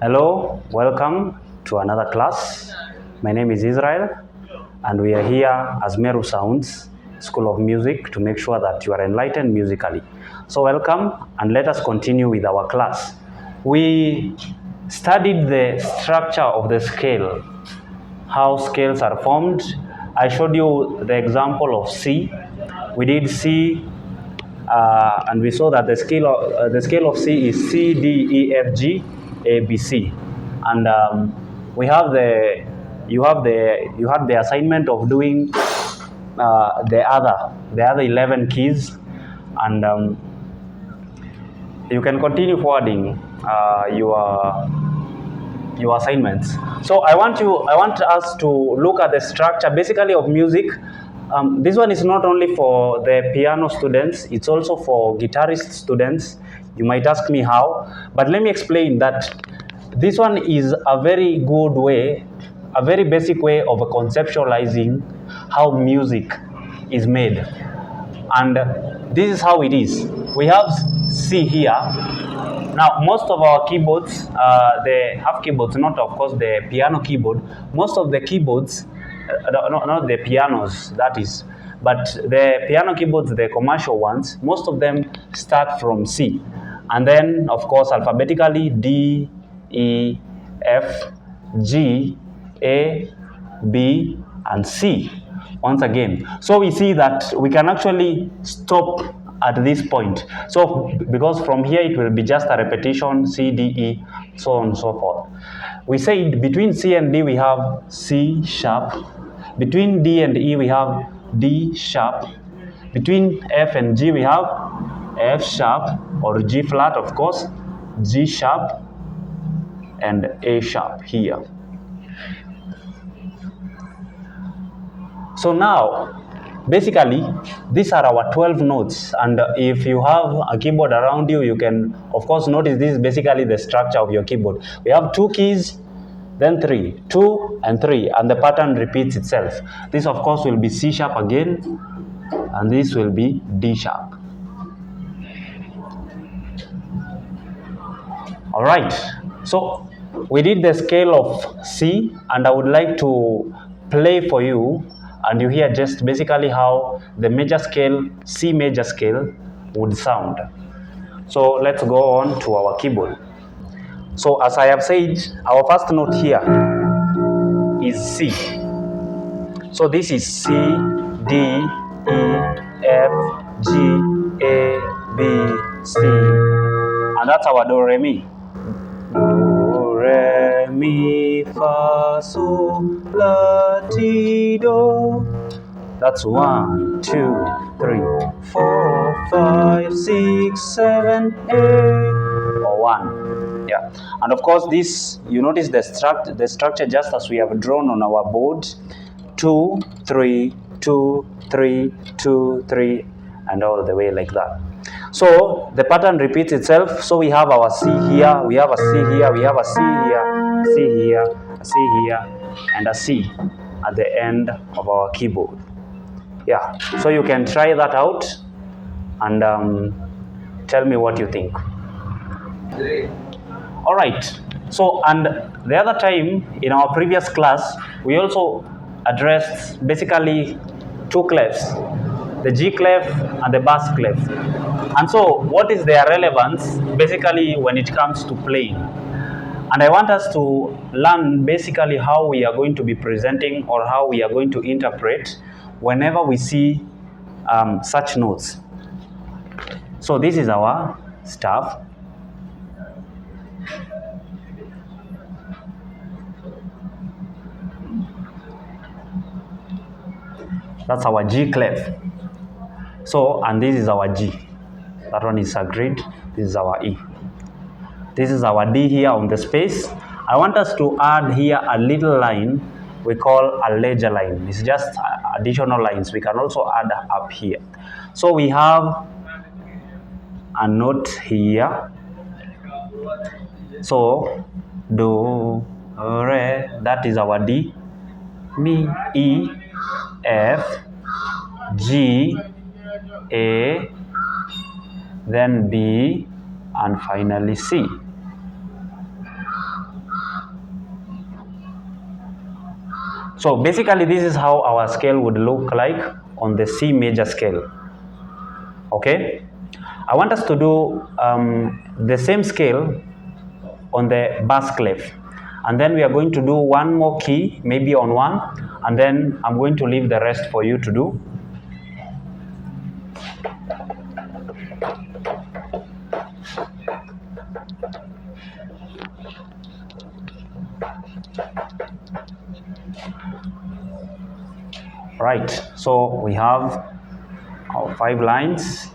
Hello, welcome to another class. My name is Israel, and we are here as Meru Sounds School of Music to make sure that you are enlightened musically. So, welcome, and let us continue with our class. We studied the structure of the scale, how scales are formed. I showed you the example of C. We did C, and we saw that the scale of C is C, D, E, F, G, A, B, C, and you had the assignment of doing the other 11 keys, and you can continue forwarding your assignments. So I want us to look at the structure basically of music. This one is not only for the piano students, it's also for guitarist students. You might ask me how, but let me explain that this one is a very good way, a very basic way of conceptualizing how music is made. And this is how it is. We have C here. Now, most of our keyboards, they have keyboards, not of course the piano keyboard. Most of the keyboards, not the pianos, that is, but the piano keyboards, the commercial ones, most of them start from C. And then, of course, alphabetically D, E, F, G, A, B, and C. Once again. So we see that we can actually stop at this point. So because from here it will be just a repetition, C, D, E, so on and so forth. We said between C and D we have C sharp. Between D and E we have D sharp. Between F and G we have F sharp or G flat, of course, G sharp and A sharp here. So now, basically, these are our 12 notes, and if you have a keyboard around you, you can, of course, notice this is basically the structure of your keyboard. We have 2 keys, then 3, 2 and 3, and the pattern repeats itself. This, of course, will be C sharp again, and this will be D sharp. All right, so we did the scale of C, and I would like to play for you and you hear just basically how the major scale, C major scale, would sound. So let's go on to our keyboard. So as I have said, our first note here is C. So this is C, D, E, F, G, A, B, C. And that's our do, re, mi. Do, re, mi, fa, sol, la, ti, do. That's 1, 2, 3, 4, 5, 6, 7, 8, or 1. Yeah. And of course, this, you notice the structure just as we have drawn on our board. 2, 3, 2, 3, 2, 3, and all the way like that. So the pattern repeats itself. So we have our C here, we have a C here, we have a C here, C here, a C here, and a C at the end of our keyboard. Yeah, so you can try that out and tell me what you think. All right, so and the other time in our previous class, we also addressed basically 2 clefs, the G clef and the bass clef. And so what is their relevance basically when it comes to playing? And I want us to learn basically how we are going to be presenting or how we are going to interpret whenever we see such notes. So this is our staff. That's our G clef. So, and this is our G. That one is agreed. This is our E. This is our D here on the space. I want us to add here a little line we call a ledger line. It's just additional lines. We can also add up here. So we have a note here. So do, re, that is our D, mi, E, F, G, A, then B, and finally C. So basically this is how our scale would look like on the C major scale. Okay, I want us to do the same scale on the bass clef, and then we are going to do one more key, maybe on one, and then I'm going to leave the rest for you to do. Right, so we have our 5 lines.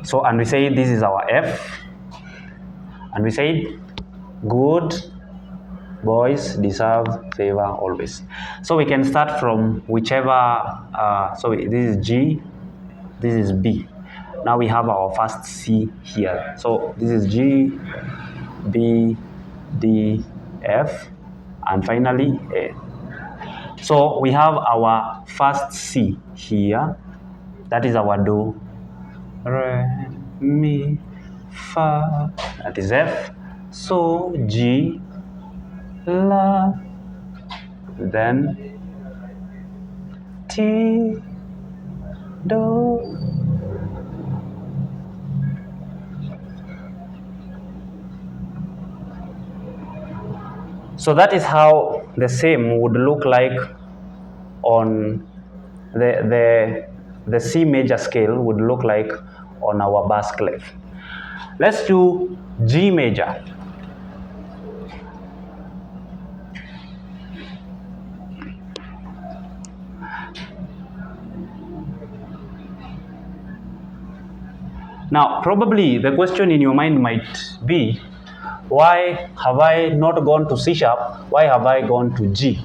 So, and we say this is our F, and we say good boys deserve favor always. So we can start from whichever, so this is G, this is B. Now we have our first C here. So this is G, B, D, F, and finally A. So we have our first C here. That is our Do, Re, Mi, Fa. That is F. So G, La, then Ti, Do. So that is how the same would look like on the C major scale would look like on our bass clef. Let's do G major. Now, probably the question in your mind might be, why have I not gone to C sharp? Why have I gone to G?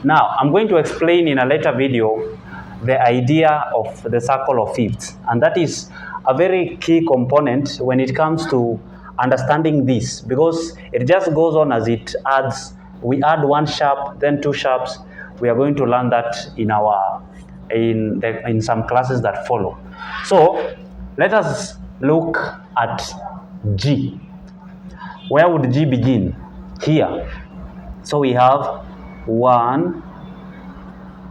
Now, I'm going to explain in a later video the idea of the circle of fifths, and that is a very key component when it comes to understanding this, because it just goes on as it adds. We add 1 sharp, then 2 sharps. We are going to learn that in some classes that follow. So let us look at G. Where would G begin? Here. So we have 1,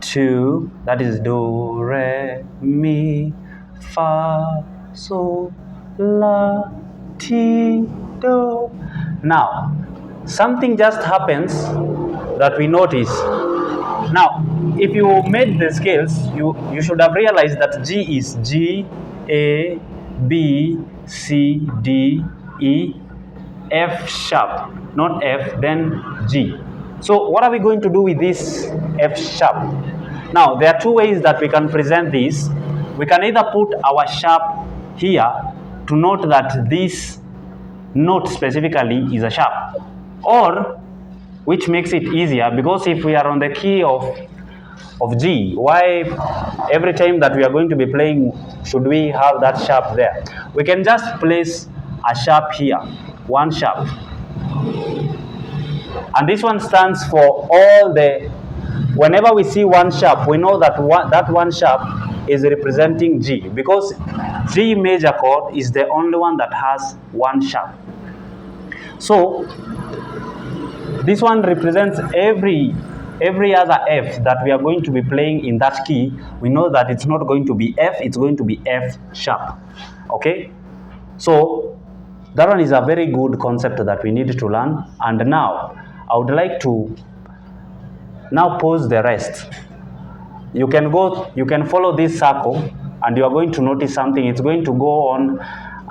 2, that is Do, Re, Mi, Fa, So, La, Ti, Do. Now, something just happens that we notice. Now, if you made the scales, you should have realized that G is G, A, B, C, D, E, F sharp, not F, then G. So what are we going to do with this F sharp? Now, there are 2 ways that we can present this. We can either put our sharp here to note that this note specifically is a sharp, or, which makes it easier, because if we are on the key of G, why every time that we are going to be playing should we have that sharp there? We can just place a sharp here, 1 sharp, and this one stands for all the, whenever we see 1 sharp, we know that that 1 sharp is representing G, because G major chord is the only one that has 1 sharp. So this one represents every other F that we are going to be playing in that key. We know that it's not going to be F, it's going to be F sharp. Okay, so that one is a very good concept that we need to learn. And now I would like to now pause the rest. You can follow this circle, and you are going to notice something. It's going to go on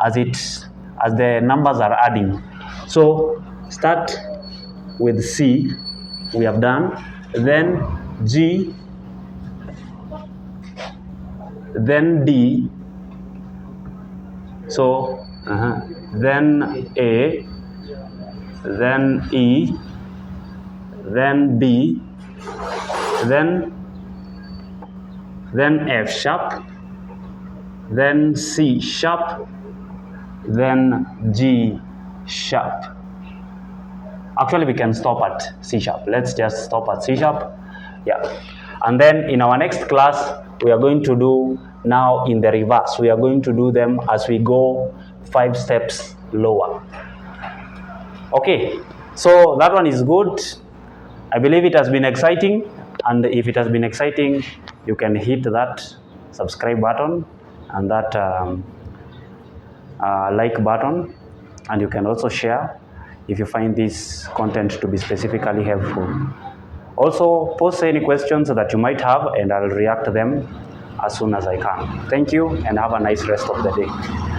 as the numbers are adding. So start with C, we have done, then G, then D, so then A, then E, then B, then F sharp, then C sharp, then G sharp. Actually, we can stop at C sharp. Let's just stop at C sharp. Yeah. And then in our next class, we are going to do now in the reverse. We are going to do them as we go 5 steps lower. Okay, so that one is good. I believe it has been exciting, and if it has been exciting, you can hit that subscribe button and that like button, and you can also share if you find this content to be specifically helpful. Also, post any questions that you might have, and I'll react to them as soon as I can. Thank you, and have a nice rest of the day.